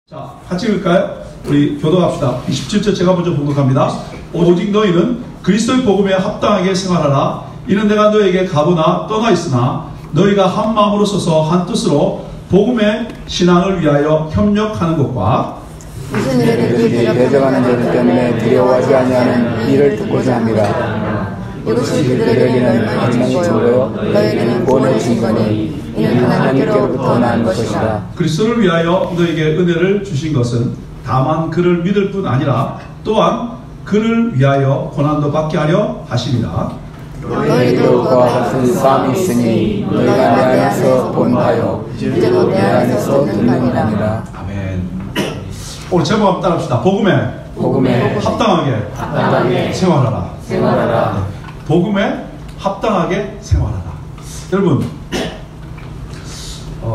자, 같이 읽을까요? 우리 교독합시다. 27절 제가 먼저 봉독합니다. 오직 너희는 그리스도의 복음에 합당하게 생활하라. 이는 내가 너에게 가보나 떠나 있으나 너희가 한 마음으로 서서 한 뜻으로 복음의 신앙을 위하여 협력하는 것과 무슨 일이든지 대적하는 자들 때문에 두려워하지 아니하는 일을 듣고자 합니다. 이것이 그들에게는 얼마나 좋고요 너희에게는 구원을 준 거니 이는 하나님께로부터 난 것이라. 그리스도를 위하여 너에게 은혜를 주신 것은 다만 그를 믿을 뿐 아니라 또한 그를 위하여 고난도 받게 하려 하심이라. 너희도 그와 같은 싸움이 있으니 너희가 내 안에서 본하여 이제도 내 안에서 듣느니라. 아멘. 오늘 제목 한번 따라합시다. 복음에 합당하게 생활하라. 네. 복음에 합당하게 생활하라. 여러분,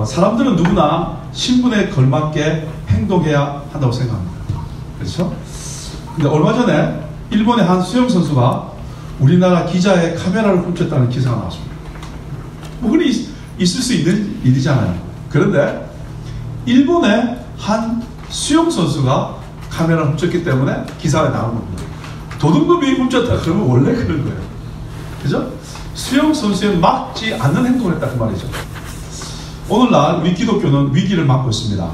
사람들은 누구나 신분에 걸맞게 행동해야 한다고 생각합니다. 그렇죠? 근데 얼마 전에 일본의 한 수영 선수가 우리나라 기자의 카메라를 훔쳤다는 기사가 나왔습니다. 뭐 흔히 있을 수 있는 일이잖아요. 그런데 일본의 한 수영 선수가 카메라를 훔쳤기 때문에 기사에 나온 겁니다. 도둑놈이 훔쳤다 그러면 원래 그런 거예요. 그죠? 수영 선수에 맞지 않는 행동을 했다 그 말이죠. 오늘날 우리 기독교는 위기를 맞고 있습니다.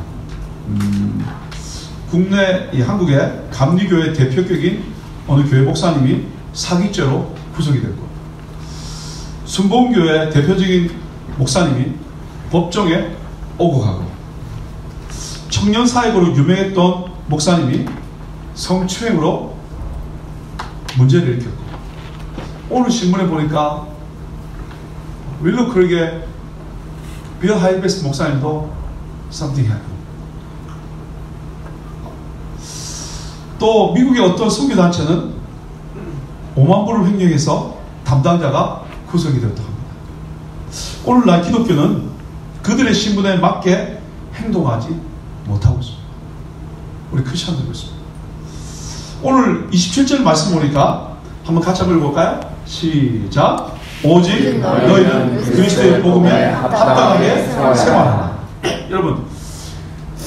국내 한국의 감리교회 대표격인 어느 교회 목사님이 사기죄로 구속이 됐고, 순복음교회 대표적인 목사님이 법정에 오고 가고, 청년 사역으로 유명했던 목사님이 성추행으로 문제를 일으켰고, 오늘 신문에 보니까 윌로 크릭의 빌 하이베스트 목사님도 something happened. 또 미국의 어떤 선교단체는 5만 불을 횡령해서 담당자가 구속이 되었다고 합니다. 오늘날 기독교는 그들의 신분에 맞게 행동하지 못하고 있습니다. 우리 크리스천들 그렇습니다. 오늘 27절 말씀 보니까 한번 같이 한번 읽어볼까요? 시작. 오직 너희는 그리스도의 복음에 합당하게 생활하라. 여러분,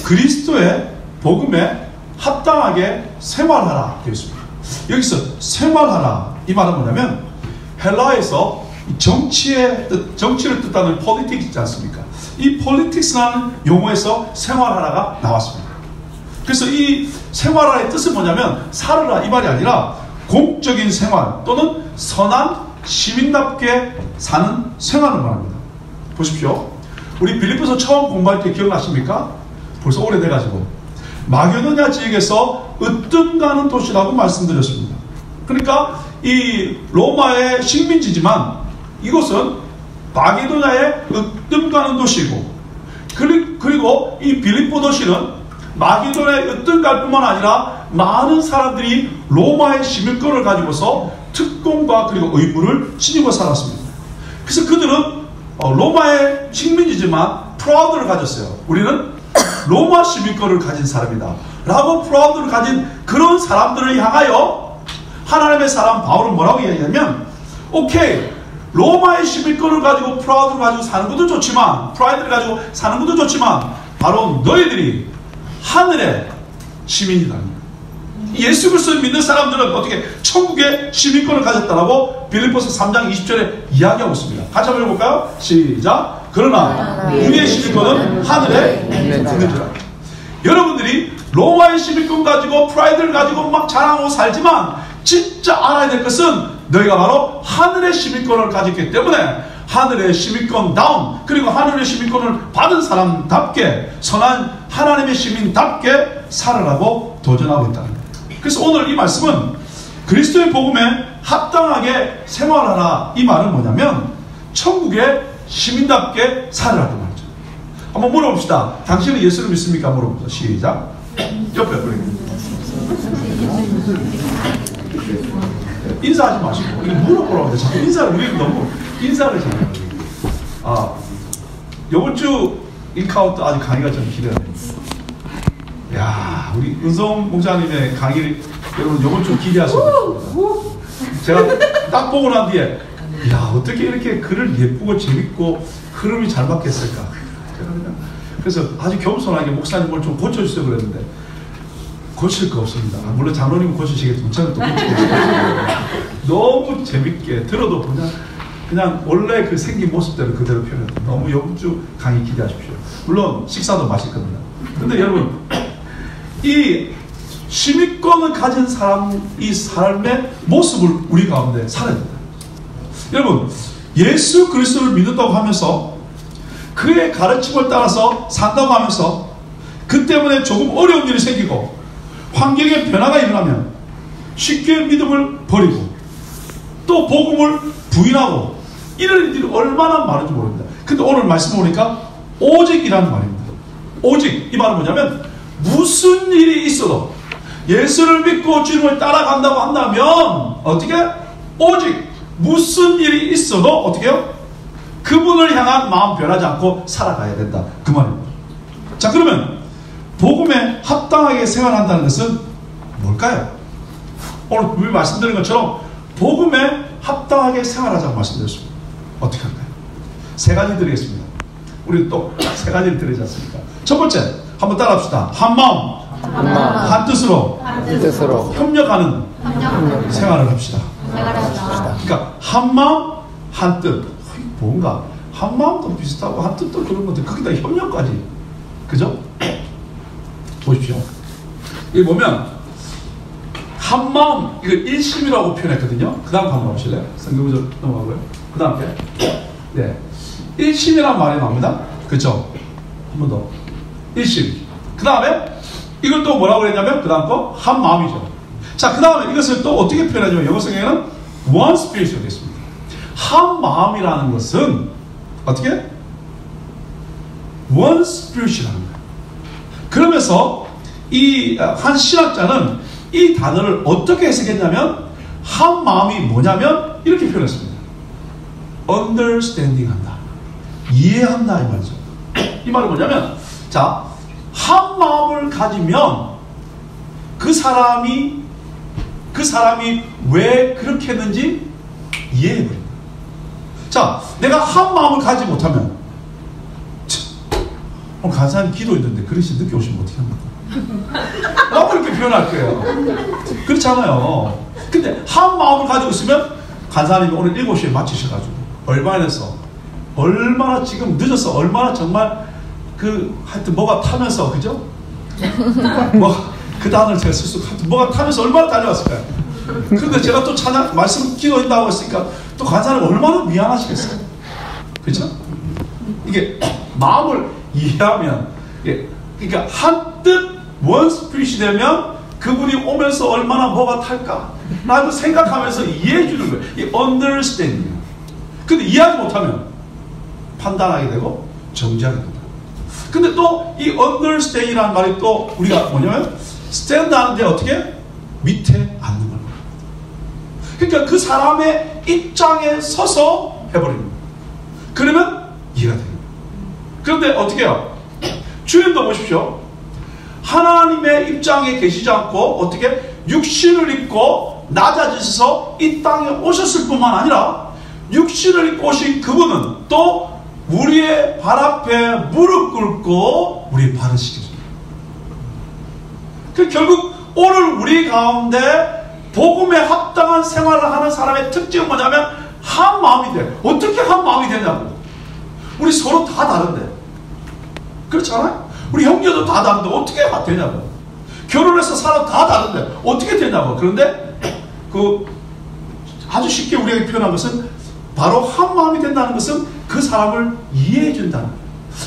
그리스도의 복음에 합당하게 생활하라 되어 있습니다. 여기서 생활하라 이 말은 뭐냐면 헬라에서 정치를 뜻하는 politics 있지 않습니까? 이 politics라는 용어에서 생활하라가 나왔습니다. 그래서 이 생활하라의 뜻은 뭐냐면 살으라 이 말이 아니라 공적인 생활 또는 선한 시민답게 사는 생활을 말합니다. 보십시오. 우리 빌립보서 처음 공부할 때 기억나십니까? 벌써 오래돼가지고 마게도냐 지역에서 으뜸가는 도시라고 말씀드렸습니다. 그러니까 이 로마의 식민지지만 이곳은 마게도냐의 으뜸가는 도시이고, 그리고 이 빌립보 도시는 마게도냐의 으뜸갈 뿐만 아니라 많은 사람들이 로마의 시민권을 가지고서 특권과 그리고 의무를 지니고 살았습니다. 그래서 그들은 로마의 식민지지만 프라우드를 가졌어요. 우리는 로마 시민권을 가진 사람이다 라고 프라우드를 가진 그런 사람들을 향하여 하나님의 사람 바울은 뭐라고 이야기하냐면, 오케이, 로마의 시민권을 가지고 프라우드를 가지고 사는 것도 좋지만, 프라이드를 가지고 사는 것도 좋지만 바로 너희들이 하늘의 시민이다. 예수 그리스도를 믿는 사람들은 어떻게 천국의 시민권을 가졌다라고 빌립보서 3장 20절에 이야기하고 있습니다. 같이 한번 해볼까요? 시작. 그러나 우리의 시민권은 하늘에 있는 줄. 여러분들이 로마의 시민권 가지고 프라이드를 가지고 막 자랑하고 살지만 진짜 알아야 될 것은 너희가 바로 하늘의 시민권을 가졌기 때문에 하늘의 시민권다운, 그리고 하늘의 시민권을 받은 사람답게 선한 하나님의 시민답게 살아라고 도전하고 있다는 거예요. 그래서 오늘 이 말씀은 그리스도의 복음에 합당하게 생활하라 이 말은 뭐냐면 천국의 시민답게 살아라고 말이죠. 한번 물어봅시다. 당신은 예수를 믿습니까? 물어봅시다. 시작. 옆에 인사하지 마시고 이거 물어보라고 해요. 자꾸 인사를, 우리 너무 인사를 잘해요. 이번 주 인카운트 아직 강의가 좀 기대가 됩니다. 야, 우리 은성 목사님의 강의를 여러분 이번 주 기대하시고 있습니다. 제가 딱 보고 난 뒤에 야, 어떻게 이렇게 글을 예쁘고 재밌고 흐름이 잘 맞겠을까? 그래서 아주 겸손하게 목사님 뭘 좀 고쳐주세요 그랬는데 고칠 거 없습니다. 물론 장로님 고치시겠지만 저는 또 고치겠습니다. 너무 재밌게 들어도 그냥 원래 그 생긴 모습대로 그대로 표현해요. 너무 이번 주 강의 기대하십시오. 물론 식사도 맛있거든요. 근데 여러분 이 시민권을 가진 사람 이 삶의 모습을 우리 가운데 살아야 된다. 여러분 예수 그리스도를 믿는다고 하면서 그의 가르침을 따라서 산다고 하면서 그 때문에 조금 어려운 일이 생기고 환경에 변화가 일어나면 쉽게 믿음을 버리고 또 복음을 부인하고 이런 일들이 얼마나 많은지 모릅니다. 근데 오늘 말씀 보니까 오직이라는 말입니다. 오직 이 말은 뭐냐면 무슨 일이 있어도 예수를 믿고 주님을 따라간다고 한다면 어떻게? 오직 무슨 일이 있어도 어떻게 해요? 그분을 향한 마음 변하지 않고 살아가야 된다. 그 말입니다. 자 그러면 복음에 합당하게 생활한다는 것은 뭘까요? 오늘 우리 말씀드린 것처럼 복음에 합당하게 생활하자고 말씀드렸습니다. 어떻게 할까요? 세 가지 드리겠습니다. 우리 또 세 가지를 드리지 않습니까? 첫 번째 한번 따라합시다. 한 마음, 한 뜻으로 협력하는 생활을 합시다. 그러니까 한 마음, 한 뜻. 뭔가 한 마음도 비슷하고 한 뜻도 그런 건데 거기다 협력까지. 그죠? 보십시오. 여기 보면 한 마음 이걸 일심이라고 표현했거든요. 그 다음 한번 보실래요? 성경구절 넘어가고요. 그 다음에 네, 일심이라는 말이 나옵니다. 그렇죠? 한 번 더. 일심. 그 다음에 이걸 또 뭐라고 그랬냐면 그 다음 거 한 마음이죠. 자, 그 다음에 이것을 또 어떻게 표현하냐면 영어 성경에는 one spirit으로 되어 있습니다. 한 마음이라는 것은 어떻게? one spirit이라는 거예요. 그러면서 이 한 신학자는 이 단어를 어떻게 해석했냐면 한 마음이 뭐냐면 이렇게 표현했습니다. understanding 한다. 이해한다 이 말이죠. 이 말은 뭐냐면 자, 한 마음을 가지면 그 사람이 왜 그렇게 했는지 이해해버립니다. 자, 내가 한 마음을 가지지 못하면 오늘 간사님 기도 있는데 그릇이 늦게 오시면 어떻게 합니까? 라고 이렇게 표현할 거예요. 그렇잖아요. 근데 한 마음을 가지고 있으면 간사님이 오늘 7시에 마치셔가지고 얼마에서 얼마나 지금 늦어서 얼마나 정말 하여튼 뭐가 타면서 그죠? 그 단어를 제가 쓸 수 하여튼 뭐가 타면서 얼마나 달려왔을까요? 근데 제가 또 말씀 기도한다고 했으니까 또 간사님 얼마나 미안하시겠어요? 그죠? 이게 마음을 이해하면 그러니까 한 뜻 원 스피릿이 되면 그분이 오면서 얼마나 뭐가 탈까 라고 생각하면서 이해해 주는 거예요. 이 understanding. 근데 이해하지 못하면 판단하게 되고 정지하게 된다. 근데 또 이 understand이라는 말이 또 우리가 뭐냐면 stand 하는데 어떻게? 밑에 앉는 거예요. 그러니까 그 사람의 입장에 서서 해버립니다. 그러면 이해가 됩니다. 그런데 어떻게 해요? 주님도 보십시오. 하나님의 입장에 계시지 않고 어떻게 육신을 입고 낮아지셔서 이 땅에 오셨을 뿐만 아니라 육신을 입고 오신 그분은 또 우리의 발 앞에 무릎 꿇고 우리 발을 씻겨줍니다. 그 결국 오늘 우리 가운데 복음에 합당한 생활을 하는 사람의 특징은 뭐냐면 한 마음이 돼. 어떻게 한 마음이 되냐고. 우리 서로 다 다른데. 그렇잖아요? 우리 형제도 다 다른데 어떻게 되냐고. 결혼해서 살아도 다 다른데 어떻게 되냐고. 그런데 아주 쉽게 우리에게 표현한 것은 바로 한 마음이 된다는 것은 그 사람을 이해해 준다는 거예요.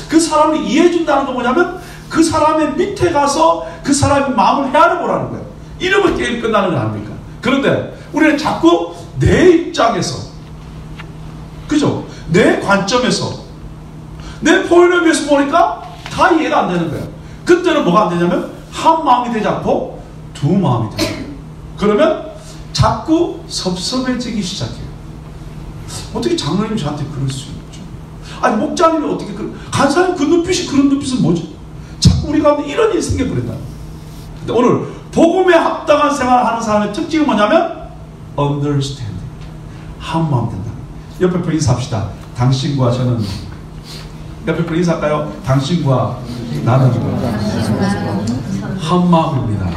그 사람을 이해해 준다는 건 뭐냐면 그 사람의 밑에 가서 그 사람의 마음을 헤아려 보라는 거예요. 이러면 게임이 끝나는 건 아닙니까? 그런데 우리는 자꾸 내 입장에서 그죠? 내 관점에서 내 포인트에서 보니까 다 이해가 안 되는 거예요. 그때는 뭐가 안 되냐면 한 마음이 되지 않고 두 마음이 되는 거예요. 그러면 자꾸 섭섭해지기 시작해요. 어떻게 장로님이 저한테 그럴 수 있죠? 아니 목자님이 어떻게 간사님 그 눈빛이 그런 눈빛은 뭐지? 자꾸 우리 가운데 이런 일이 생겨버린다. 근데 오늘 복음에 합당한 생활을 하는 사람의 특징은 뭐냐면 understanding. 한 마음 된다. 옆에 분 인사합시다. 당신과 저는 옆에 분 인사할까요? 당신과 나는 한 마음입니다.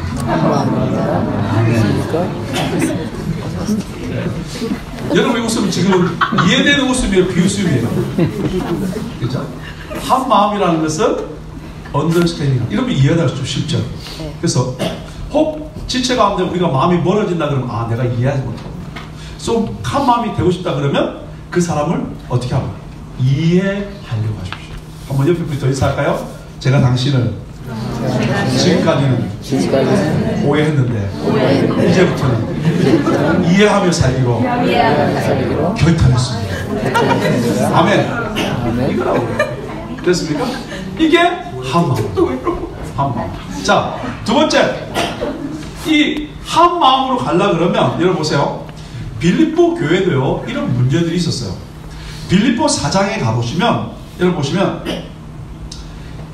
여러분의 웃음 지금 이해되는 웃음이에요? 비웃음이에요? 그렇죠? 한 마음이라는 것은 understanding. 이러면 이해가 좀 쉽죠. 그래서 혹 지체 가운데 우리가 마음이 멀어진다 그러면 아 내가 이해하지 못하고 좀 한 마음이 되고 싶다 그러면 그 사람을 어떻게 하고 이해하려고 하십시오. 한번 옆에 분이 더 인사할까요? 제가 당신을 지금까지는 오해했는데 이제부터는 이해하며 살기로 결단했습니다. 아멘. 이거라고 됐습니까? 이게 한 마음. 자, 두 번째, 이 한 마음으로 가려 그러면 여러분 보세요. 빌립보 교회도요 이런 문제들이 있었어요. 빌립보 4장에 가보시면 여러분 보시면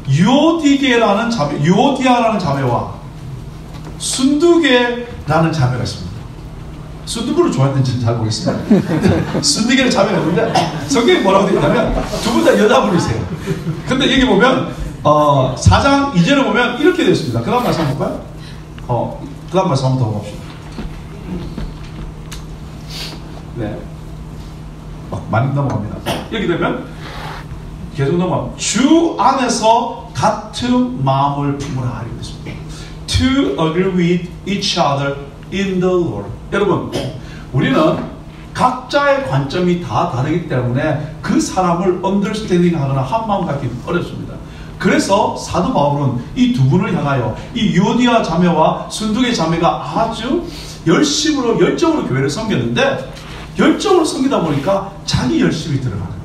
유오디게라는 자매, 유오디아라는 자매와 순두게라는 자매가 있습니다. 순두부를 좋아했는지 잘 모르겠습니다. 순두게는 자매가 있는데 성경에 뭐라고 되어 있냐면 두 분 다 여자분이세요. 근데 여기 보면 4장 2절에 보면 이렇게 되어 있습니다. 그 다음 말씀 한번 볼까요? 그 다음 말씀 한번 더 봅시다. 네. 많이 넘어갑니다. 여기 되면 계속 넘어가면 주 안에서 같은 마음을 품으라 이렇게 됐습니다. To agree with each other in the Lord. 여러분, 우리는 각자의 관점이 다 다르기 때문에 그 사람을 understanding 하거나 한 마음 갖기 어렵습니다. 그래서 사도 바울은 이 두 분을 향하여 이 유오디아 자매와 순두게 자매가 아주 열심으로 열정으로 교회를 섬겼는데 열정으로 섬기다 보니까 자기 열심이 들어가는 거예요.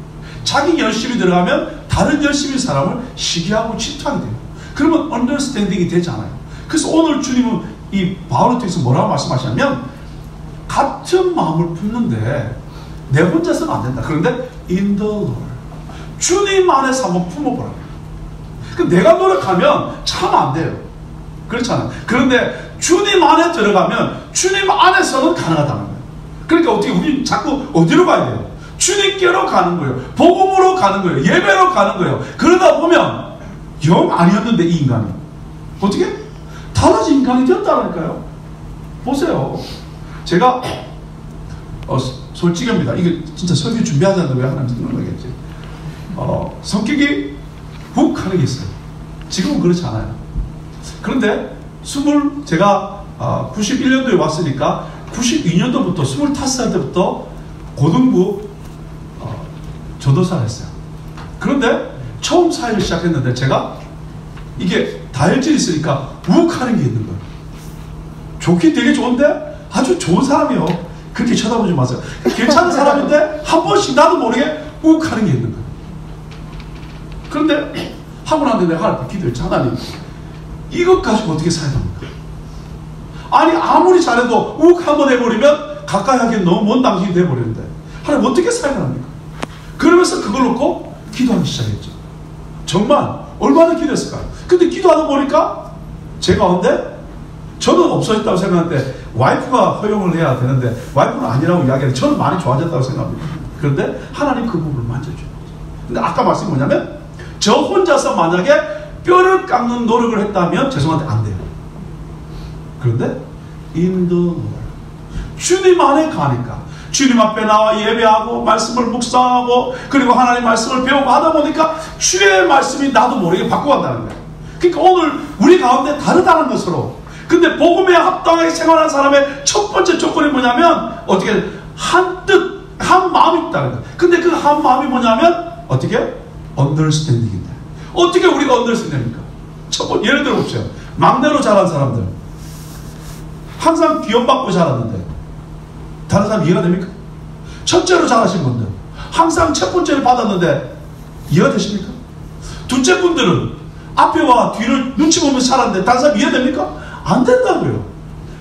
자기 열심이 들어가면 다른 열심인 사람을 시기하고 질투하게 돼요. 그러면 understanding이 되지 않아요. 그래서 오늘 주님은 이 바울을 통해서 뭐라고 말씀하시냐면 같은 마음을 품는데 내 혼자서는 안 된다. 그런데 in the Lord 주님 안에서 한번 품어보라고. 내가 노력하면 참 안 돼요. 그렇잖아요. 그런데 주님 안에 들어가면 주님 안에서는 가능하다는 거예요. 그러니까 어떻게 우리 자꾸 어디로 가야 돼요? 주님께로 가는 거예요. 복음으로 가는 거예요. 예배로 가는 거예요. 그러다 보면 영 아니었는데 이 인간이 어떻게? 달라진 인간이 되었다니까요. 보세요. 제가 솔직합니다. 이게 진짜 설교 준비하지 않는데 왜 하나님 듣는 거겠지. 성격이 훅 하는 게 있어요. 지금은 그렇지 않아요. 그런데 제가 91년도에 왔으니까 92년도부터 25살 때부터 고등부 전도사를 했어요. 그런데 처음 사회를 시작했는데 제가 이게 다혈질이 있으니까 욱하는 게 있는 거예요. 좋긴 되게 좋은데 아주 좋은 사람이요. 그렇게 쳐다보지 마세요. 괜찮은 사람인데 한 번씩 나도 모르게 욱하는 게 있는 거예요. 그런데 하고 났는데 내가 하나님 기도했지. 하나님 이것 가지고 어떻게 살아야 합니까? 아니 아무리 잘해도 욱 한번 해버리면 가까이 하기엔 너무 먼 당신이 돼버리는데 하나님 어떻게 살아야 합니까? 그러면서 그걸 놓고 기도하기 시작했죠. 정말 얼마나 기도했을까요? 근데 기도하다 보니까 제 가운데 저는 없어졌다고 생각하는데 와이프가 허용을 해야 되는데 와이프는 아니라고 이야기하는데 저는 많이 좋아졌다고 생각합니다. 그런데 하나님 그 부분을 만져줘요. 근데 아까 말씀이 뭐냐면 저 혼자서 만약에 뼈를 깎는 노력을 했다면 죄송한데 안 돼요. 그런데 in the Lord 주님 안에 가니까 주님 앞에 나와 예배하고 말씀을 묵상하고 그리고 하나님 말씀을 배우고 하다 보니까 주의 말씀이 나도 모르게 바꿔간다는 거예요. 그러니까 오늘 우리 가운데 다르다는 것으로 근데 복음에 합당하게 생활하는 사람의 첫 번째 조건이 뭐냐면 어떻게 한 뜻, 한 마음이 있다는 거예요. 근데 그 한 마음이 뭐냐면 어떻게? understanding인데 어떻게 우리가 understanding입니까? 첫 번째 예를 들어 봅시다. 막내로 자란 사람들 항상 귀염받고 자랐는데 다른 사람 이해가 됩니까? 첫째로 자라신 분들 항상 첫 번째를 받았는데 이해가 되십니까? 둘째 분들은 앞에와 뒤를 눈치 보면서 자랐는데 다른 사람 이해됩니까? 안 된다고요.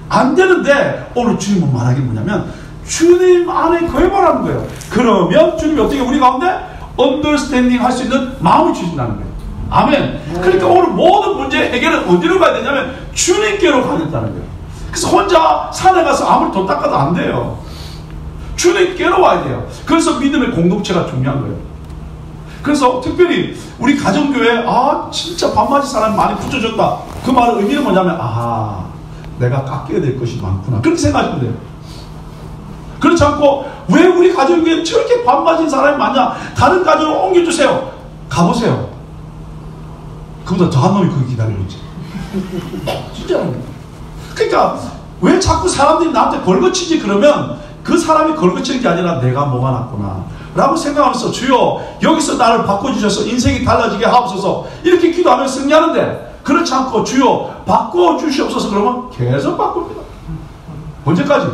안 되는데 오늘 주님은 말하기 뭐냐면 주님 안에 거해보라는 거예요. 그러면 주님이 어떻게 우리 가운데 언더스탠딩 할 수 있는 마음을 주신다는 거예요. 아멘. 그러니까 오늘 모든 문제의 해결은 어디로 가야 되냐면 주님께로 가겠다는 거예요. 그래서 혼자 산에 가서 아무리 돈 닦아도 안 돼요. 주님께로 와야 돼요. 그래서 믿음의 공동체가 중요한 거예요. 그래서 특별히 우리 가정교회 진짜 반맞이 사람이 많이 붙여줬다. 그 말의 의미는 뭐냐면 내가 깎여야 될 것이 많구나. 그렇게 생각하시면 돼요. 그렇지 않고 왜 우리 가정교회에 저렇게 반맞은 사람이 많냐. 다른 가정으로 옮겨주세요. 가보세요. 그보다 더한 놈이 거기 기다리고 있지. 진짜로. 그러니까 왜 자꾸 사람들이 나한테 걸거치지 그러면 그 사람이 걸거치는 게 아니라 내가 뭐가 낫구나 라고 생각하면서 주여 여기서 나를 바꿔주셔서 인생이 달라지게 하옵소서 이렇게 기도하면 승리하는데 그렇지 않고 주여 바꿔주시옵소서 그러면 계속 바꿉니다. 언제까지?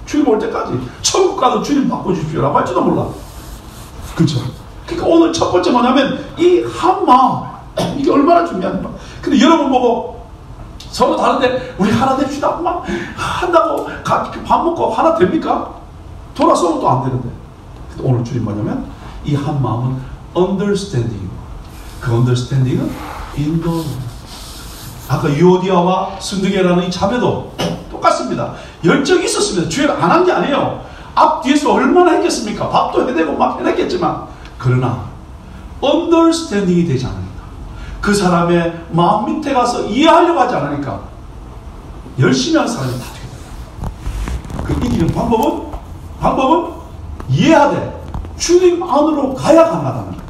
주님 올 때까지. 천국 가도 주님 바꿔주십시오 라고 할지도 몰라. 그렇죠? 그러니까 오늘 첫 번째 뭐냐면 이 한 마음, 이게 얼마나 중요한가. 근데 여러분 보고 서로 다른데 우리 하나 됩시다 막 한다고 밥 먹고 하나 됩니까? 돌아서면 또 안 되는데. 근데 오늘 주님 뭐냐면 이 한 마음은 understanding. 그 understanding은 인도. 아까 유오디아와 순두개라는 이 자매도 똑같습니다. 열정이 있었습니다. 주일 안 한 게 아니에요. 앞뒤에서 얼마나 했겠습니까? 밥도 해내고 막 해냈겠지만 그러나 understanding이 되지 않으니까 그 사람의 마음 밑에 가서 이해하려고 하지 않으니까 열심히 하는 사람이 다 되겠다. 그 이기는 방법은 이해하되 주님 안으로 가야 가능하다는 거예요.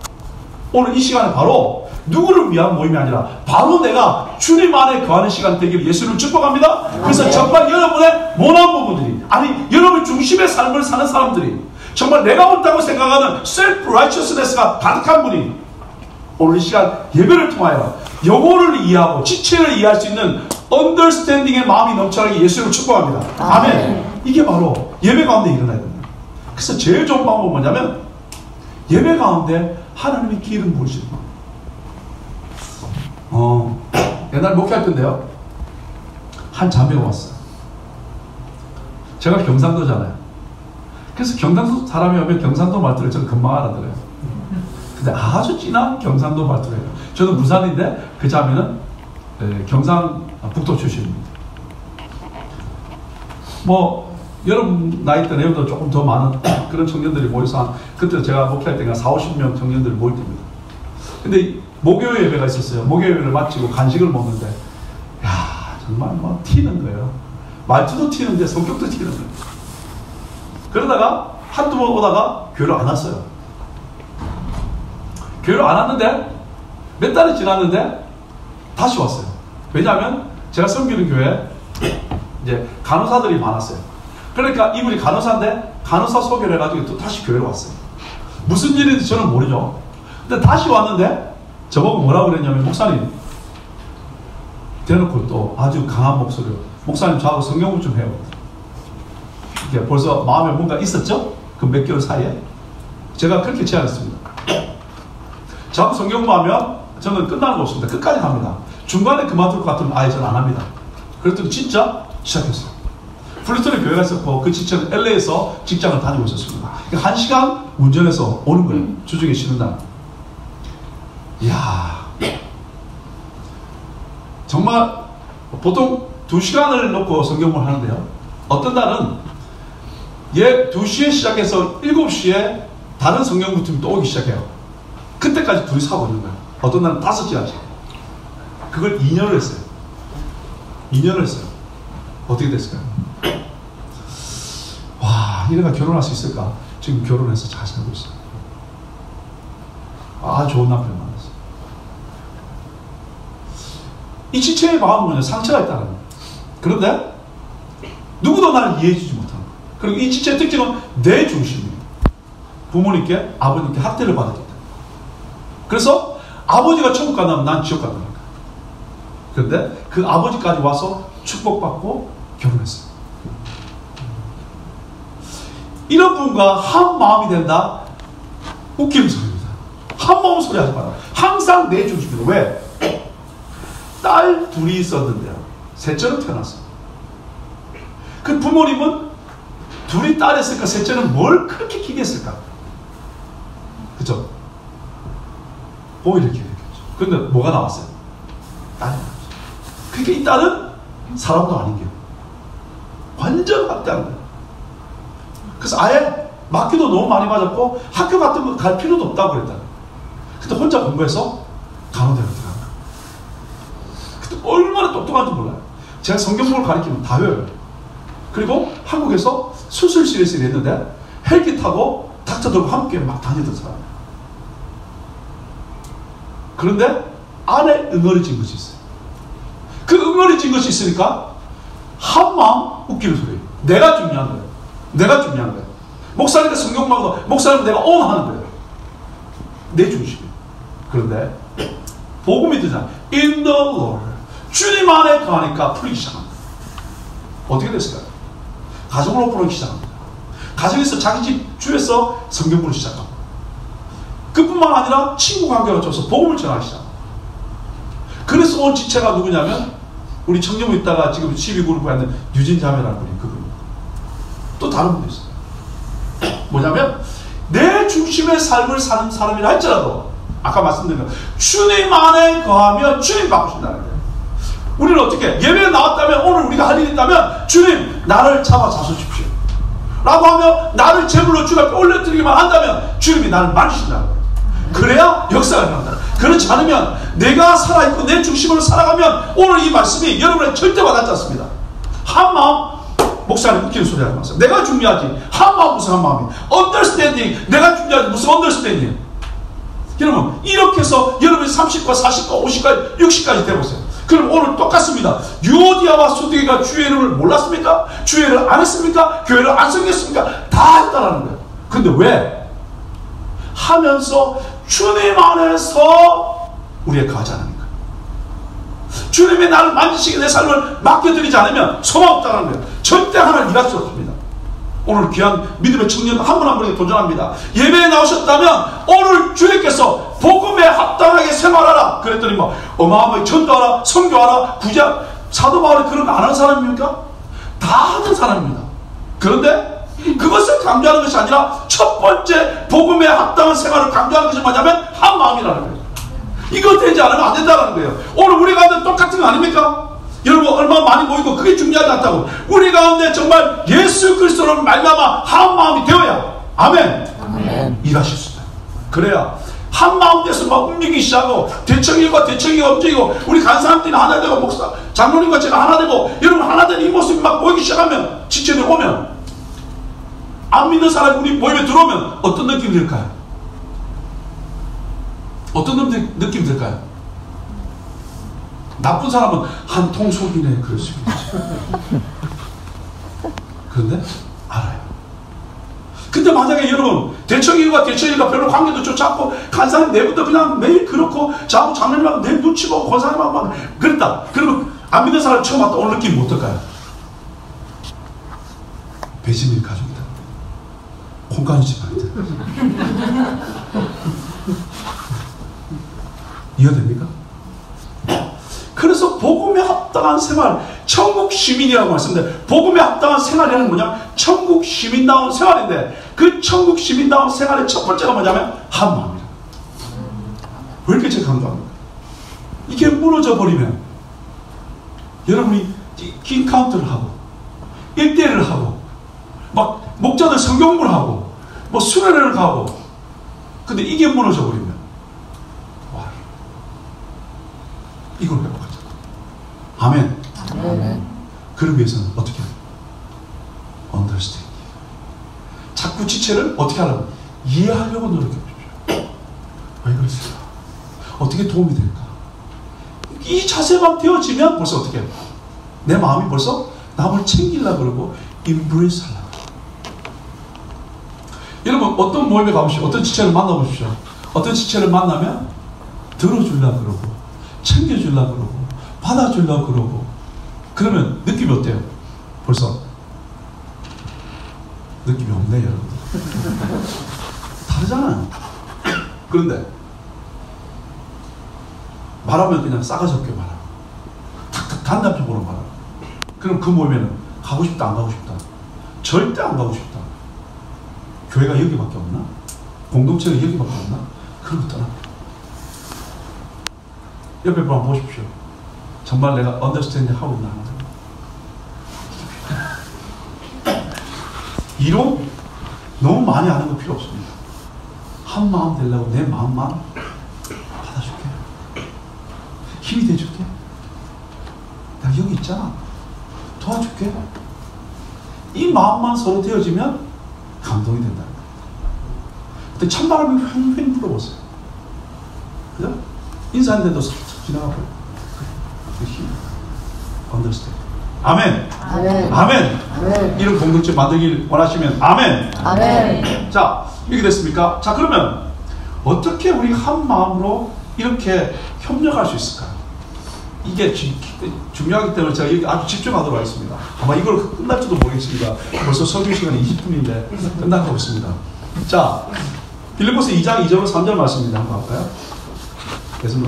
오늘 이 시간에 바로 누구를 위한 모임이 아니라 바로 내가 주님 안에 거하는 시간 되기를 예수를 축복합니다. 그래서 정말 여러분의 모난 부분들이 여러분 중심의 삶을 사는 사람들이 정말 내가 옳다고 생각하는 self-righteousness가 가득한 분이 오늘 이 시간 예배를 통하여 영혼을 이해하고 지체를 이해할 수 있는 understanding의 마음이 넘쳐나게 예수를 축복합니다. 아멘. 이게 바로 예배 가운데 일어나야 됩니다. 그래서 제일 좋은 방법은 뭐냐면 예배 가운데 하나님의 기름 부으시는 거. 옛날 목회할 때인데요. 한 자매가 왔어요. 제가 경상도잖아요. 그래서 경상도 사람이 오면 경상도 말투를 저는 금방 알아들어요. 근데 아주 진한 경상도 말투래요. 저는 부산인데 그 자매는 경상북도 출신입니다. 여러분 나이 때 내보다 조금 더 많은 그런 청년들이 모여서 그때 제가 목회할 때가 40-50명 청년들이 모일 때입니다. 근데 목요일 예배가 있었어요. 목요일 예배를 마치고 간식을 먹는데 정말 튀는 거예요. 말투도 튀는데 성격도 튀는 거예요. 그러다가 한두 번 오다가 교회를 안 왔어요. 교회를 안 왔는데 몇 달이 지났는데 다시 왔어요. 왜냐하면 제가 섬기는 교회에 이제 간호사들이 많았어요. 그러니까 이분이 간호사인데 간호사 소개를 해가지고 또 다시 교회로 왔어요. 무슨 일인지 저는 모르죠. 근데 다시 왔는데 저보고 뭐라고 그랬냐면 목사님 대놓고 또 아주 강한 목소리로 목사님 저하고 성경 공부 좀 해요. 이게 벌써 마음에 뭔가 있었죠? 그 몇 개월 사이에 제가 그렇게 제안했습니다. 저하고 성경 공부하면 저는 끝나는 거 없습니다. 끝까지 합니다. 중간에 그만둘 것 같으면 아예 저는 안 합니다. 그랬더니 진짜 시작했어요. 플루턴에 교회가 있었고 그 직전에 LA에서 직장을 다니고 있었습니다. 1시간 운전해서 오는 거예요. 주중에 쉬는 날. 이야, 정말 보통 2시간을 놓고 성경을 하는데요. 어떤 날은 2시에 시작해서 7시에 다른 성경부팀이 또 오기 시작해요. 그때까지 둘이 사고 있는 거예요. 어떤 날은 5시간씩. 그걸 2년을 했어요. 2년을 했어요. 어떻게 됐을까요? 이래가 결혼할 수 있을까? 지금 결혼해서 잘 살고 있어요. 좋은 남편 만났어요. 이 지체의 마음은 뭐냐? 상처가 있다는 거예요. 그런데 누구도 나를 이해해주지 못하는 거예요. 그리고 이 지체의 특징은 내 중심이에요. 부모님께 아버님께 학대를 받았기 때문에. 그래서 아버지가 천국 간다면 난 지옥 간다는 거예요. 그런데 그 아버지까지 와서 축복받고 결혼했어요. 이런 분과 한 마음이 된다? 웃기는 소리입니다. 한 마음 소리 하지 마라. 항상 내 중심이다. 왜? 딸 둘이 있었는데요. 셋째로 태어났어요. 그 부모님은 둘이 딸이었을까? 셋째는 뭘 그렇게 기대했을까? 그죠? 오히려 기대했겠죠. 그런데 뭐가 나왔어요? 딸이 나왔어요. 그러니까 이 딸은 사람도 아닌 게 완전 학대한 거예요. 그래서 아예 맞기도 너무 많이 맞았고 학교 같은 거 갈 필요도 없다고 그랬다. 근데 혼자 공부해서 간호대학을 들어간 거예요. 그때 얼마나 똑똑한지 몰라요. 제가 성경복을 가르치면 다 외워요. 그리고 한국에서 수술실에서 일했는데 헬기 타고 닥터들과 함께 막 다니던 사람이에요. 그런데 안에 응어리진 것이 있어요. 그 응어리진 것이 있으니까 한마음 웃기는 소리예요. 내가 중요한 거예요. 내가 중요한 거예요. 목사님과 성경방도 목사님 내가 온 하는 거예요. 내 중심이에요. 그런데 복음이 되잖아요. In the Lord. 주님 안에 거하니까 풀리기 시작합니다. 어떻게 됐을까요? 가정으로 풀기 시작합니다. 가정에서 자기 집 주에서 성경 보기 시작합니다. 그뿐만 아니라 친구 관계가 좋아서 복음을 전하기 시작합니다. 그래서 온 지체가 누구냐면 우리 청년부 있다가 지금 12그룹에 있는 유진 자매라는 분이 그분입니다. 또 다른 분도 있어요. 뭐냐면 내 중심의 삶을 사는 사람이라 할지라도 아까 말씀드린 것 주님 안에 거하면 주님 바꾸신다는 거예요. 우리는 어떻게 예배에 나왔다면 오늘 우리가 할 일이 있다면 주님 나를 잡아 잡수십시오 라고 하며 나를 제물로 주님 앞에 올려드리기만 한다면 주님이 나를 만지신다는 거예요. 그래야 역사가 일어난다. 그렇지 않으면 내가 살아있고 내 중심으로 살아가면 오늘 이 말씀이 여러분의 절대 와닿지 않습니다. 한마음 목사님 웃기는 소리 하지 마세요. 내가 중요하지. 한마음 무슨 한마음이 understanding 내가 중요하지 무슨 understanding. 여러분 이렇게 해서 여러분이 30과 40과 50까지 60까지 되보세요. 그럼 오늘 똑같습니다. 유오디아와 수디가 주의 이름을 몰랐습니까? 주의 이름을 안 했습니까? 교회를 안 섬겼습니까? 다 했다라는 거예요. 근데 왜? 하면서 주님 안에서 우리의 거하지 않으니까. 주님이 나를 만지시게 내 삶을 맡겨드리지 않으면 소망 없다는 거예요. 절대 하나님 일할 수 없습니다. 오늘 귀한 믿음의 청년 한 분 한 분에게 도전합니다. 예배에 나오셨다면 오늘 주님께서 복음에 합당하게 생활하라 그랬더니 뭐 어마어마하게 전도하라 선교하라 구제하라 사도 바울이 그런 거 안 하는 사람입니까? 다 하는 사람입니다. 그런데 그것을 강조하는 것이 아니라 첫 번째 복음에 합당한 생활을 강조하는 것이 뭐냐면 한 마음이라는 거예요. 이거 되지 않으면 안 된다는 거예요. 오늘 우리 가운데 똑같은 거 아닙니까? 여러분 얼마나 많이 모이고 그게 중요하지 않다고. 우리 가운데 정말 예수 그리스도로 말미암아 한 마음이 되어야 아멘. 아멘. 일하실 수 있다. 그래야 한 마음 돼서 막 움직이기 시작하고 대청일과 대청이가 움직이고 우리 간 사람들이 하나 되고 목사 장로님과 제가 하나 되고 여러분 하나 된 이 모습이 막 보이기 시작하면 지체들 오면 안 믿는 사람이 우리 모임에 들어오면 어떤 느낌이 들까요? 어떤 느낌이 들까요? 나쁜 사람은 한 통 속이네 그럴 수 있겠지. 그런데 알아요. 근데 만약에 여러분 대청일과 대청일과 별로 관계도 좋지 않고 간사님 내부터 그냥 매일 그렇고 자고 장로님하고 내 눈치 보고 권사님하고 막 그랬다. 그러면 안 믿는 사람 처음 왔다 오늘 느낌이 어떨까요? 배신일 가족이다. 콩가루 집안이다. 이해됩니까? 그래서 복음에 합당한 생활, 천국 시민이라고 말씀드렸는데 복음에 합당한 생활이라는 뭐냐? 천국 시민다운 생활인데 그 천국 시민다운 생활의 첫 번째가 뭐냐면 한 마음이다. 왜 이렇게 제가 강조합니까? 이게 무너져 버리면 여러분이 긴 카운트를 하고 1대1을 하고 막 목자들 성경공부를 하고 뭐 수련회를 가고 근데 이게 무너져 버리면 와 이걸 회복하자. 아멘. 아멘. 그러기 위해서는 어떻게 해요? understand. 자꾸 지체를 어떻게 하라고? 이해하려고 노력해 보십시오. 왜 그랬을까? 어떻게 도움이 될까? 이 자세만 되어지면 벌써 어떻게 해요? 내 마음이 벌써 남을 챙기려고 그러고 embrace 하려고. 여러분 어떤 모임에 가보십시오. 어떤 지체를 만나보십시오. 어떤 지체를 만나면 들어주려고 그러고 챙겨주려고 그러고 받아주려고 그러고 그러면 느낌이 어때요? 벌써 느낌이 없네 여러분. 다르잖아요. 그런데 말하면 그냥 싸가지 없게 말하고 탁탁 단답적으로 말하고 그럼 그 모임에는 가고 싶다 안 가고 싶다? 절대 안 가고 싶다. 교회가 여기밖에 없나? 공동체가 여기밖에 없나? 그런 거 떠나. 옆에 분 한번 보십시오. 정말 내가 언더스탠딩 하고 있나 하나. 이론 너무 많이 아는 거 필요 없습니다. 한 마음 되려고 내 마음만 힘이 돼줄게. 나 여기 있잖아. 도와줄게. 이 마음만 서로 되어지면 감동이 된다. 근데 찬바람이 휑휑 불어보세요. 그죠? 인사하는데도 살짝 지나가고요. 그 힘. understand. 아멘. 아멘. 아멘. 아멘. 이런 공동체 만들길 원하시면 아멘. 아멘. 자, 이렇게 됐습니까? 자, 그러면 어떻게 우리 한 마음으로 이렇게 협력할 수 있을까요? 이게 중요하기 때문에 제가 여기 아주 집중하도록 하겠습니다. 아마 이걸 끝날지도 모르겠습니다. 벌써 설교 시간이 20분인데 끝나가고 있습니다. 자, 빌립보서 2장 2절 3절 말씀입니다. 한번 볼까요? 그래서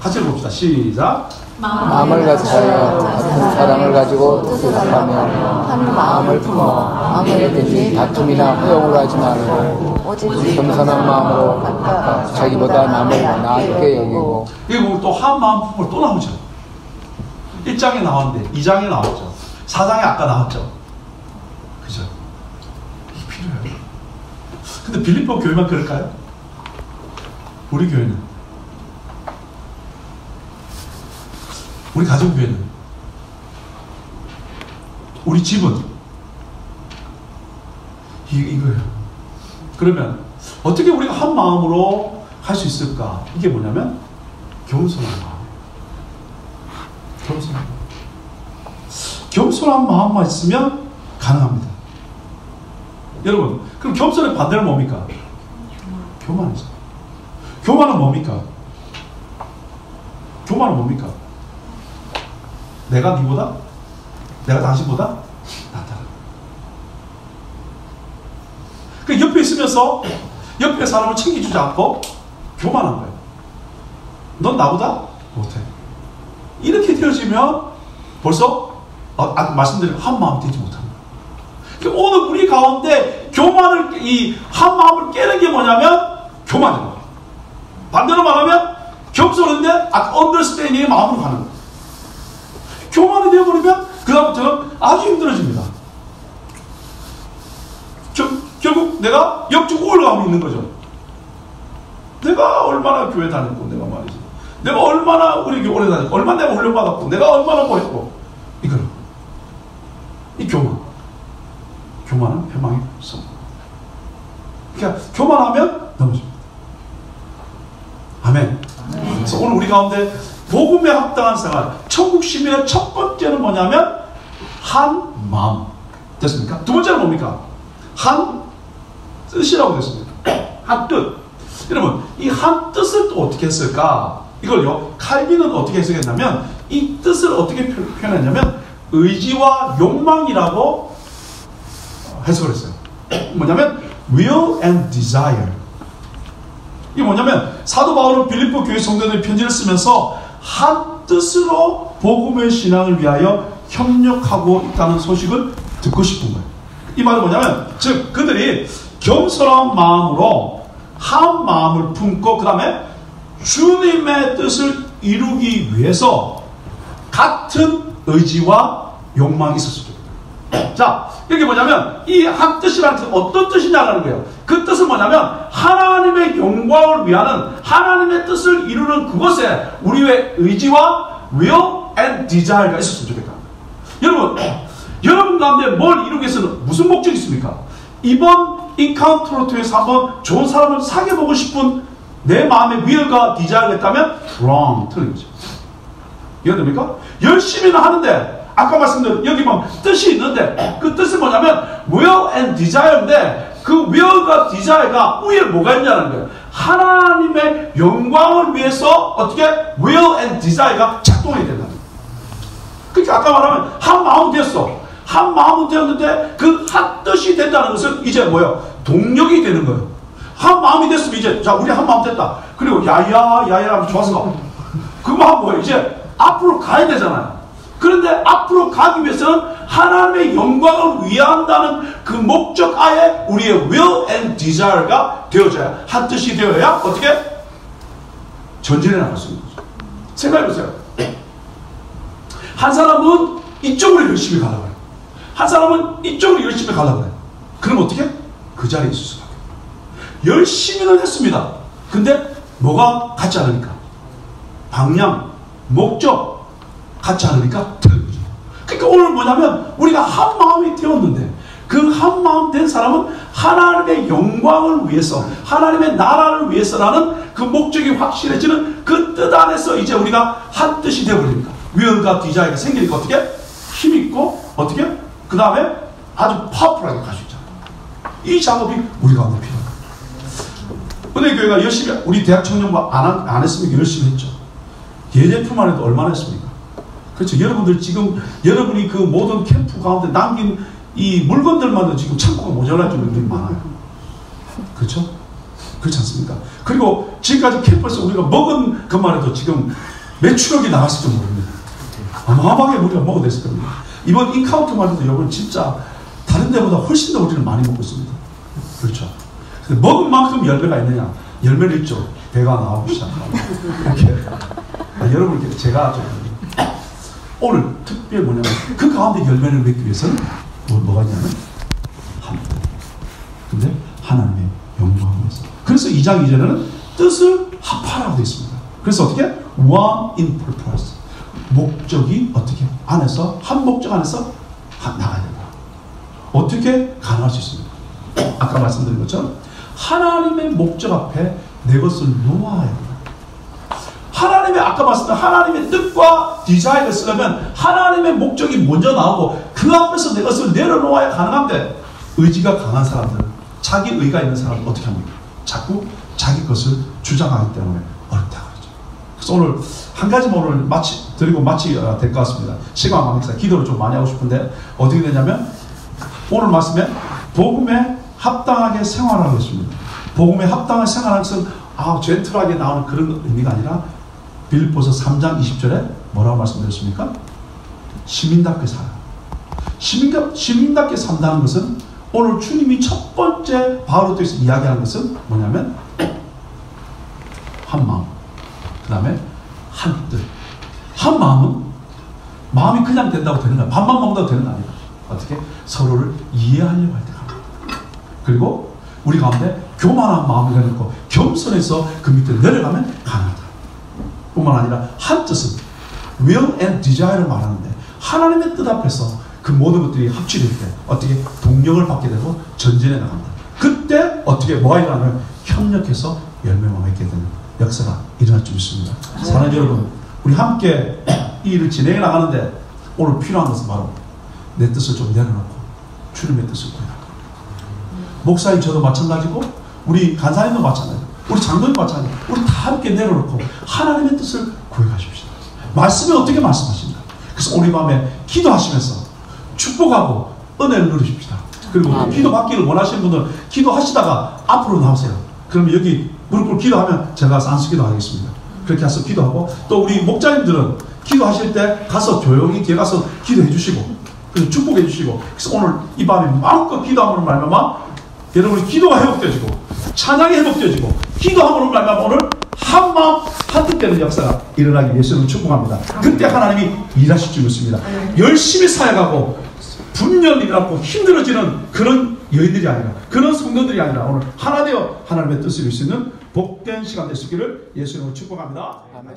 같이 봅시다. 시작. 마음을 같이하여 같은 사랑을 가지고 뜻을 합하며 한 마음을 품어 아무에든지 다툼이나 허용을 하지 말고 오직 겸손한 마음으로 각각 자기보다 남을 나게 여기고. 여기 보면 또 한 마음 품을 또 나오죠. 1장에 나왔는데 2장에 나왔죠. 4장에 아까 나왔죠. 그죠? 이게 필요해요. 근데 빌립보 교회만 그럴까요? 우리 교회는, 우리 가정교회는, 우리 집은 이거예요. 그러면 어떻게 우리가 한 마음으로 할 수 있을까? 이게 뭐냐면 겸손한 마음. 겸손한 마음. 겸손한 마음만 있으면 가능합니다. 여러분, 그럼 겸손의 반대는 뭡니까? 교만이죠. 교만은 뭡니까? 교만은 뭡니까? 내가 니보다, 내가 당신보다 낫다. 그 옆에 있으면서 옆에 사람을 챙겨주지 않고 교만한 거예요. 넌 나보다 못해. 이렇게 되어지면 벌써 말씀드린 한 마음 되지 못합니다. 그러니까 오늘 우리 가운데 교만을, 이 한 마음을 깨는 게 뭐냐면 교만입니다. 반대로 말하면 겸손인데 understanding의 마음으로 가는 거예요. 교만이 되어버리면 그 다음부터는 아주 힘들어집니다. 결국 내가 역적 우월감이 있는 거죠. 내가 얼마나 교회 다녔고, 내가 말이지. 내가 얼마나 우리 교회 오래 다녔고, 얼마나 내가 훈련받았고, 내가 얼마나 뭐 했고, 이거는. 이 교만. 교만은 패망의 성. 그러니까 교만하면 넘어집니다. 아멘. 그래서 오늘 우리 가운데 복음에 합당한 생활, 천국 시민의 첫 번째는 뭐냐면 한 마음. 됐습니까? 두 번째는 뭡니까? 한 뜻이라고 됐습니다. 한 뜻. 여러분, 이 한 뜻을 또 어떻게 했을까? 이걸요, 칼빈은 어떻게 해석했냐면, 이 뜻을 어떻게 표현했냐면 의지와 욕망이라고 해석을 했어요. 뭐냐면 will and desire. 이게 뭐냐면 사도 바울은 빌립보 교회 성도들의 편지를 쓰면서 한 뜻으로 복음의 신앙을 위하여 협력하고 있다는 소식을 듣고 싶은 거예요. 이 말은 뭐냐면, 즉 그들이 겸손한 마음으로 한 마음을 품고 그 다음에 주님의 뜻을 이루기 위해서 같은 의지와 욕망이 있었을 겁니다. 자, 이게 뭐냐면 이 한 뜻이라는 뜻은 어떤 뜻이냐는 거예요. 그 뜻은 뭐냐면 하나님의 영광을 위하는 하나님의 뜻을 이루는 그것에 우리의 의지와 will and desire가 있었으면 좋겠다. 여러분 가운데 뭘 이루기 위해서는 무슨 목적이 있습니까? 이번 인카운트로 통해서 한번 좋은 사람을 사귀어보고 싶은 내 마음의 will과 desire가 있다면 wrong, 틀린 거죠. 이해됩니까? 열심히는 하는데 아까 말씀드린 여기 뭐 뜻이 있는데 그 뜻은 뭐냐면 will and desire인데 그 will과 desire가 위에 뭐가 있냐는 거예요. 하나님의 영광을 위해서 어떻게 will and desire가 작동해야 된다는 거예요. 그러니까 아까 말하면 한 마음 됐어. 한 마음은 되었는데 그 한 뜻이 된다는 것은 이제 뭐예요? 동력이 되는 거예요. 한 마음이 됐으면 이제 자 우리 한 마음 됐다. 그리고 야야 하면 좋아서 그 마음 뭐예요? 이제 앞으로 가야 되잖아요. 그런데 앞으로 가기 위해서는 하나님의 영광을 위한다는 그 목적 하에 우리의 will and desire가 되어져야, 한 뜻이 되어야 어떻게? 전진해 나갈 수 있는 거죠. 생각해보세요. 한 사람은 이쪽으로 열심히 가려고 해요. 한 사람은 이쪽으로 열심히 가려고 해요. 그럼 어떻게? 그 자리에 있을 수밖에 없어요. 열심히는 했습니다. 근데 뭐가 같지 않으니까. 방향, 목적 같지 않으니까 틀린 거죠. 그러니까 오늘 뭐냐면 우리가 한 마음이 되었는데 그 한 마음 된 사람은 하나님의 영광을 위해서 하나님의 나라를 위해서라는 그 목적이 확실해지는 그 뜻 안에서 이제 우리가 한 뜻이 되어버립니다. 위언과 디자이가 생기니까 어떻게? 힘있고 어떻게? 그 다음에 아주 파워풀하게 갈 수 있잖아요. 이 작업이 우리 가운데 필요합니다. 은혜교회가 열심히 우리 대학 청년부 안 했으면 열심히 했죠. 예제품만 해도 얼마나 했습니까? 그렇죠. 여러분들 지금 여러분이 그 모든 캠프 가운데 남긴 이 물건들만도 지금 창고가 모자랄 정도로 많아요. 그렇죠? 그렇지 않습니까? 그리고 지금까지 캠프에서 우리가 먹은 것만 해도 지금 매출액이 나갔을지 모릅니다. 어마어마하게 우리가 먹어댔을 겁니다. 이번 인카운트만 해도 이번 진짜 다른 데보다 훨씬 더 우리는 많이 먹고 있습니다. 그렇죠? 먹은 만큼 열매가 있느냐? 열매를 있죠. 배가 나오기 시작하고 이렇게 여러분께 제가 좀 오늘 특별히 뭐냐면 그 가운데 열매를 맺기 위해서는 뭐가 있냐면 하나님. 근데 하나님의 영광을 위해서. 그래서 2장 2절에는 뜻을 합하라고 되어 있습니다. 그래서 어떻게? One in purpose. 목적이 어떻게? 안에서 한 목적 안에서 나가야 된다. 어떻게 가능할 수 있습니까? 아까 말씀드린 것처럼 하나님의 목적 앞에 내 것을 놓아야 된다. 하나님의 아까 말씀드린 하나님의 뜻과 디자인을 쓰려면 하나님의 목적이 먼저 나오고 그 앞에서 내 것을 내려놓아야 가능한데 의지가 강한 사람들, 자기 의가 있는 사람은 어떻게 합니까? 자꾸 자기 것을 주장하기 때문에 어렵다 그러죠. 그래서 오늘 한 가지만 오늘 마치야 될 것 같습니다. 시간 많으니까 기도를 좀 많이 하고 싶은데 어떻게 되냐면 오늘 말씀에 복음에 합당하게 생활하는 것입니다. 복음에 합당하게 생활하는 것은 젠틀하게 나오는 그런 의미가 아니라 빌립보서 3장 20절에 뭐라고 말씀드렸습니까? 시민답게 살아. 시민답게 산다는 것은 오늘 주님이 첫 번째 바울로 통해서 이야기하는 것은 뭐냐면 한 마음, 그 다음에 한 뜻. 한 마음은 마음이 그냥 된다고 되는 거야. 밥만 먹는다고 되는 거 아니다. 어떻게? 서로를 이해하려고 할 때 갑니다. 그리고 우리 가운데 교만한 마음을 가지고 겸손해서 그 밑에 내려가면 가능하다. 뿐만 아니라 한 뜻은 will and desire를 말하는데 하나님의 뜻 앞에서 그 모든 것들이 합치될 때 어떻게 동력을 받게 되고 전진해 나간다. 그때 어떻게 뭐가 일어나면 협력해서 열매만 맺게 되는 역사가 일어날 줄 믿습니다. 사랑하는 여러분, 우리 함께 이 일을 진행해 나가는데 오늘 필요한 것은 바로 내 뜻을 좀 내려놓고 주님의 뜻을 구해라. 목사님 저도 마찬가지고 우리 간사님도 마찬가지고 우리 장로님도 마찬가지고 우리 다 함께 내려놓고 하나님의 뜻을 구해가십시다. 말씀이 어떻게 말씀하십니까? 그래서 우리 밤에 기도하시면서 축복하고 은혜를 누리십시다. 그리고 기도 받기를 원하시는 분들은 기도하시다가 앞으로 나오세요. 그러면 여기 무릎 꿇고 기도하면 제가 안수기도 하겠습니다. 그렇게 해서 기도하고 또 우리 목자님들은 기도하실 때 가서 조용히 뒤에 가서 기도해 주시고 그래서 축복해 주시고 그래서 오늘 이 밤에 마음껏 기도함으로 말미암아 여러분의 기도가 회복되어지고 찬양이 회복되어지고 기도함으로 말미암아 오늘 한 마음 한뜻 되는 역사가 일어나기 위해서 축복합니다. 그때 하나님이 일하실 줄 믿습니다. 열심히 사역하고 분열이 일어나고 힘들어지는 그런 여인들이 아니라 그런 성도들이 아니라 오늘 하나 되어 하나님의 뜻을 이룰 수 있는 복된 시간 될 수 있기를 예수님으로 축복합니다. 아멘.